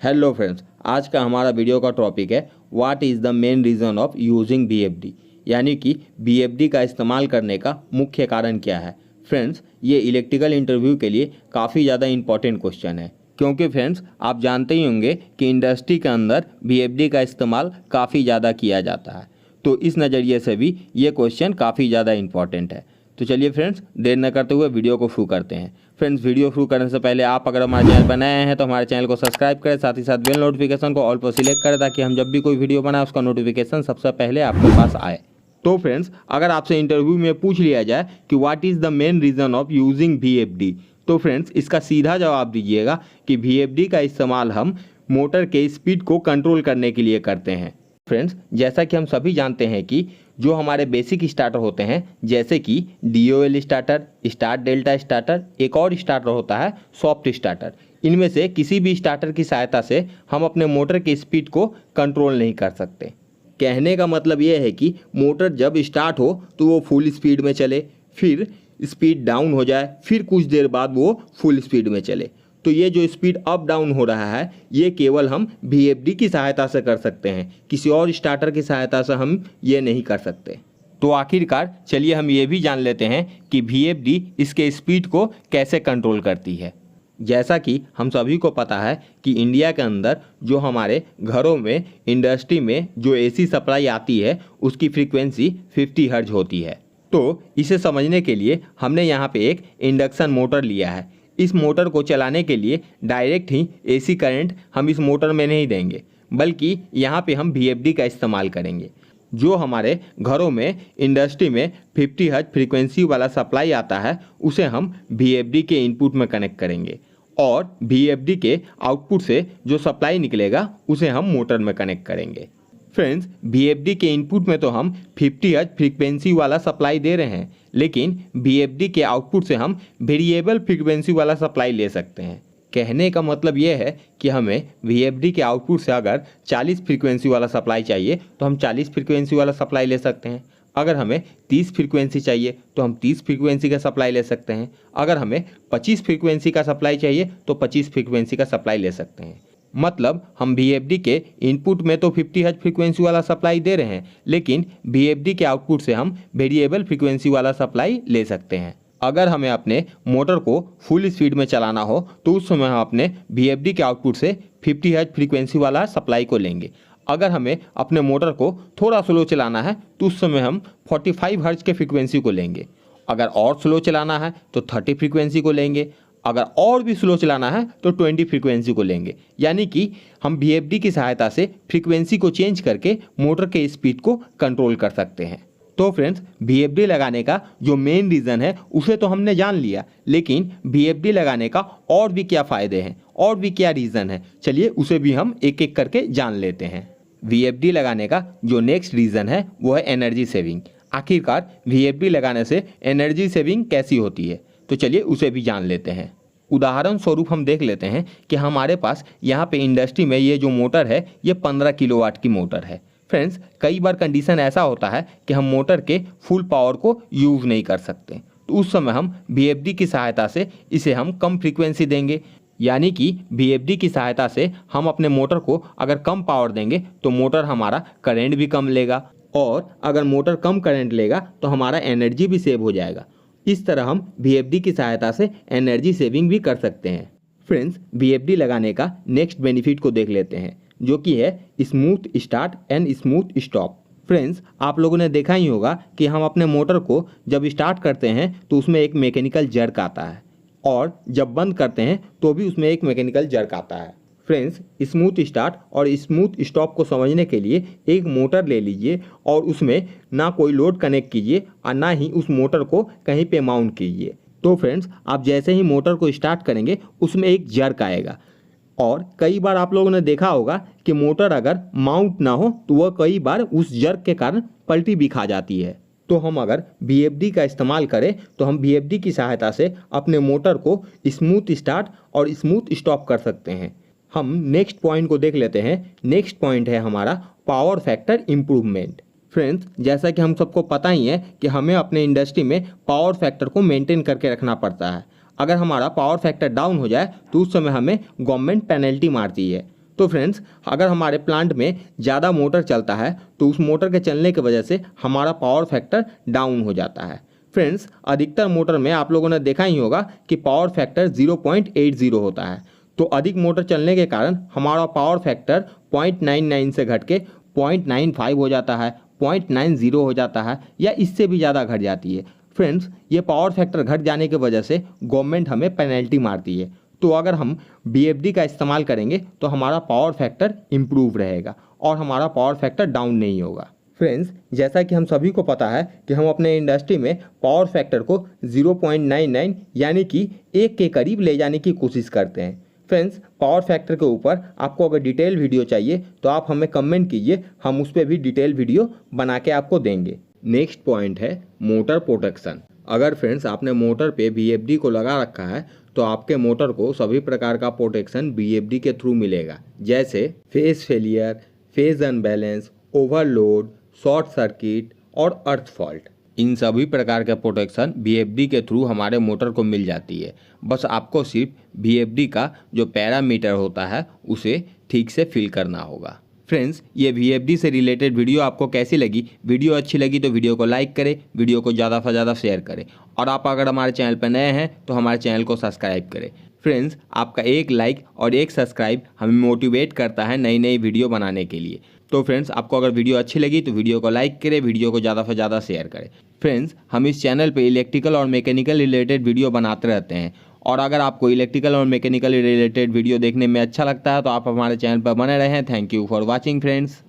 Hello friends, आज का हमारा वीडियो का टॉपिक है what is the main reason of using BFD, यानी कि बीएफडी का इस्तेमाल करने का मुख्य कारण क्या है। फ्रेंड्स, ये इलेक्ट्रिकल इंटरव्यू के लिए काफ़ी ज़्यादा इंपॉर्टेंट क्वेश्चन है, क्योंकि फ्रेंड्स आप जानते ही होंगे कि इंडस्ट्री के अंदर बीएफडी का इस्तेमाल काफ़ी ज़्यादा किया जाता है। तो इस नज़रिए से भी ये क्वेश्चन काफ़ी ज़्यादा इंपॉर्टेंट है। तो चलिए फ्रेंड्स, देर न करते हुए वीडियो को शुरू करते हैं। फ्रेंड्स, वीडियो शुरू करने से पहले आप अगर हमारे चैनल पर नए हैं तो हमारे चैनल को सब्सक्राइब करें, साथ ही साथ बेल नोटिफिकेशन को ऑल पर सिलेक्ट करें ताकि हम जब भी कोई वीडियो बनाए उसका नोटिफिकेशन सबसे पहले आपके पास आए। तो फ्रेंड्स, अगर आपसे इंटरव्यू में पूछ लिया जाए कि what is the main reason of using VFD, तो फ्रेंड्स इसका सीधा जवाब दीजिएगा कि वीएफडी का इस्तेमाल हम मोटर के स्पीड को कंट्रोल करने के लिए करते हैं। फ्रेंड्स, जैसा कि हम सभी जानते हैं कि जो हमारे बेसिक स्टार्टर होते हैं, जैसे कि DOL starter, start delta starter, एक और स्टार्टर होता है सॉफ्ट स्टार्टर। इनमें से किसी भी स्टार्टर की सहायता से हम अपने मोटर की स्पीड को कंट्रोल नहीं कर सकते। कहने का मतलब यह है कि मोटर जब स्टार्ट हो तो वो फुल स्पीड में चले, फिर स्पीड डाउन हो जाए, फिर कुछ देर बाद वो फुल स्पीड में चले। तो ये जो स्पीड अप डाउन हो रहा है ये केवल हम वीएफडी की सहायता से कर सकते हैं, किसी और स्टार्टर की सहायता से हम ये नहीं कर सकते। तो आखिरकार चलिए हम ये भी जान लेते हैं कि वीएफडी इसके स्पीड को कैसे कंट्रोल करती है। जैसा कि हम सभी को पता है कि इंडिया के अंदर जो हमारे घरों में, इंडस्ट्री में जो एसी सप्लाई आती है उसकी फ्रीक्वेंसी 50 हर्ट्ज होती है। तो इसे समझने के लिए हमने यहाँ पे एक इंडक्शन मोटर लिया है। इस मोटर को चलाने के लिए डायरेक्ट ही एसी करंट हम इस मोटर में नहीं देंगे, बल्कि यहाँ पे हम वीएफडी का इस्तेमाल करेंगे। जो हमारे घरों में, इंडस्ट्री में 50 हर्ट्ज फ्रीक्वेंसी वाला सप्लाई आता है उसे हम वीएफडी के इनपुट में कनेक्ट करेंगे और वीएफडी के आउटपुट से जो सप्लाई निकलेगा उसे हम मोटर में कनेक्ट करेंगे। फ्रेंड्स, वीएफडी के इनपुट में तो हम 50 हर्ट्ज फ्रीक्वेंसी वाला सप्लाई दे रहे हैं, लेकिन वीएफडी के आउटपुट से हम वेरिएबल फ्रीक्वेंसी वाला सप्लाई ले सकते हैं। कहने का मतलब ये है कि हमें वीएफडी के आउटपुट से अगर 40 फ्रीक्वेंसी वाला सप्लाई चाहिए तो हम 40 फ्रीक्वेंसी वाला सप्लाई ले सकते हैं। अगर हमें 30 फ्रीक्वेंसी चाहिए तो हम 30 फ्रीक्वेंसी का सप्लाई ले सकते हैं। अगर हमें 25 फ्रीक्वेंसी का सप्लाई चाहिए तो 25 फ्रीक्वेंसी का सप्लाई ले सकते हैं। मतलब हम वीएफडी के इनपुट में तो 50 हर्ट्ज फ्रीक्वेंसी वाला सप्लाई दे रहे हैं, लेकिन वीएफडी के आउटपुट से हम वेरिएबल फ्रीक्वेंसी वाला सप्लाई ले सकते हैं। अगर हमें अपने मोटर को फुल स्पीड में चलाना हो तो उस समय हम अपने वीएफडी के आउटपुट से 50 हर्ट्ज फ्रीक्वेंसी वाला सप्लाई को लेंगे। अगर हमें अपने मोटर को थोड़ा स्लो चलाना है तो उस समय हम 45 हर्ट्ज के फ्रीक्वेंसी को लेंगे। अगर और स्लो चलाना है तो 30 फ्रीक्वेंसी को लेंगे। अगर और भी स्लो चलाना है तो 20 फ्रीक्वेंसी को लेंगे। यानी कि हम वीएफडी की सहायता से फ्रीक्वेंसी को चेंज करके मोटर के स्पीड को कंट्रोल कर सकते हैं। तो फ्रेंड्स, वीएफडी लगाने का जो मेन रीज़न है उसे तो हमने जान लिया, लेकिन वीएफडी लगाने का और भी क्या फ़ायदे हैं, और भी क्या रीज़न है, चलिए उसे भी हम एक एक करके जान लेते हैं। वीएफडी लगाने का जो नेक्स्ट रीज़न है वो है एनर्जी सेविंग। आखिरकार वीएफडी लगाने से एनर्जी सेविंग कैसी होती है, तो चलिए उसे भी जान लेते हैं। उदाहरण स्वरूप हम देख लेते हैं कि हमारे पास यहाँ पे इंडस्ट्री में ये जो मोटर है ये 15 किलोवाट की मोटर है। फ्रेंड्स, कई बार कंडीशन ऐसा होता है कि हम मोटर के फुल पावर को यूज़ नहीं कर सकते, तो उस समय हम वीएफडी की सहायता से इसे हम कम फ्रीक्वेंसी देंगे। यानी कि वीएफडी की सहायता से हम अपने मोटर को अगर कम पावर देंगे तो मोटर हमारा करंट भी कम लेगा, और अगर मोटर कम करंट लेगा तो हमारा एनर्जी भी सेव हो जाएगा। इस तरह हम वीएफडी की सहायता से एनर्जी सेविंग भी कर सकते हैं। फ्रेंड्स, वीएफडी लगाने का नेक्स्ट बेनिफिट को देख लेते हैं, जो कि है smooth start and smooth stop. Friends, आप लोगों ने देखा ही होगा कि हम अपने मोटर को जब स्टार्ट करते हैं तो उसमें एक मैकेनिकल जर्क आता है, और जब बंद करते हैं तो भी उसमें एक मैकेनिकल जर्क आता है। फ्रेंड्स, स्मूथ स्टार्ट और स्मूथ स्टॉप को समझने के लिए एक मोटर ले लीजिए और उसमें ना कोई लोड कनेक्ट कीजिए और ना ही उस मोटर को कहीं पे माउंट कीजिए। तो फ्रेंड्स, आप जैसे ही मोटर को स्टार्ट करेंगे उसमें एक जर्क आएगा, और कई बार आप लोगों ने देखा होगा कि मोटर अगर माउंट ना हो तो वह कई बार उस जर्क के कारण पलटी भी खा जाती है। तो हम अगर वीएफडी का इस्तेमाल करें तो हम वीएफडी की सहायता से अपने मोटर को स्मूथ स्टार्ट और स्मूथ स्टॉप कर सकते हैं। हम नेक्स्ट पॉइंट को देख लेते हैं। नेक्स्ट पॉइंट है हमारा पावर फैक्टर इम्प्रूवमेंट। फ्रेंड्स, जैसा कि हम सबको पता ही है कि हमें अपने इंडस्ट्री में पावर फैक्टर को मेंटेन करके रखना पड़ता है। अगर हमारा पावर फैक्टर डाउन हो जाए तो उस समय हमें गवर्नमेंट पेनल्टी मारती है। तो फ्रेंड्स, अगर हमारे प्लांट में ज़्यादा मोटर चलता है तो उस मोटर के चलने की वजह से हमारा पावर फैक्टर डाउन हो जाता है। फ्रेंड्स, अधिकतर मोटर में आप लोगों ने देखा ही होगा कि पावर फैक्टर 0.80 होता है। तो अधिक मोटर चलने के कारण हमारा पावर फैक्टर 0.99 से घट के 0.95 हो जाता है, 0.90 हो जाता है, या इससे भी ज़्यादा घट जाती है। फ्रेंड्स, ये पावर फैक्टर घट जाने की वजह से गवर्नमेंट हमें पेनल्टी मारती है। तो अगर हम BFD का इस्तेमाल करेंगे तो हमारा पावर फैक्टर इम्प्रूव रहेगा और हमारा पावर फैक्टर डाउन नहीं होगा। फ्रेंड्स, जैसा कि हम सभी को पता है कि हम अपने इंडस्ट्री में पावर फैक्टर को 0.99 यानी कि 1 के करीब ले जाने की कोशिश करते हैं। फ्रेंड्स, पावर फैक्टर के ऊपर आपको अगर डिटेल वीडियो चाहिए तो आप हमें कमेंट कीजिए, हम उस पर भी डिटेल वीडियो बना के आपको देंगे। नेक्स्ट पॉइंट है मोटर प्रोटेक्शन। अगर फ्रेंड्स आपने मोटर पे BFD को लगा रखा है तो आपके मोटर को सभी प्रकार का प्रोटेक्शन BFD के थ्रू मिलेगा, जैसे phase failure, phase unbalance, overload, short circuit और अर्थ फॉल्ट। इन सभी प्रकार के प्रोटेक्शन BFD के थ्रू हमारे मोटर को मिल जाती है। बस आपको सिर्फ BFD का जो पैरामीटर होता है उसे ठीक से फिल करना होगा। फ्रेंड्स, ये BFD से रिलेटेड वीडियो आपको कैसी लगी? वीडियो अच्छी लगी तो वीडियो को लाइक करें, वीडियो को ज़्यादा से ज़्यादा शेयर करें, और आप अगर हमारे चैनल पर नए हैं तो हमारे चैनल को सब्सक्राइब करें। फ्रेंड्स, आपका एक लाइक और एक सब्सक्राइब हमें मोटिवेट करता है नई नई वीडियो बनाने के लिए। तो फ्रेंड्स, आपको अगर वीडियो अच्छी लगी तो वीडियो को लाइक करें, वीडियो को ज़्यादा से ज़्यादा शेयर करें। फ्रेंड्स, हम इस चैनल पे इलेक्ट्रिकल और मैकेनिकल रिलेटेड वीडियो बनाते रहते हैं, और अगर आपको इलेक्ट्रिकल और मैकेनिकल रिलेटेड वीडियो देखने में अच्छा लगता है तो आप हमारे चैनल पर बने रहें। Thank you for watching friends.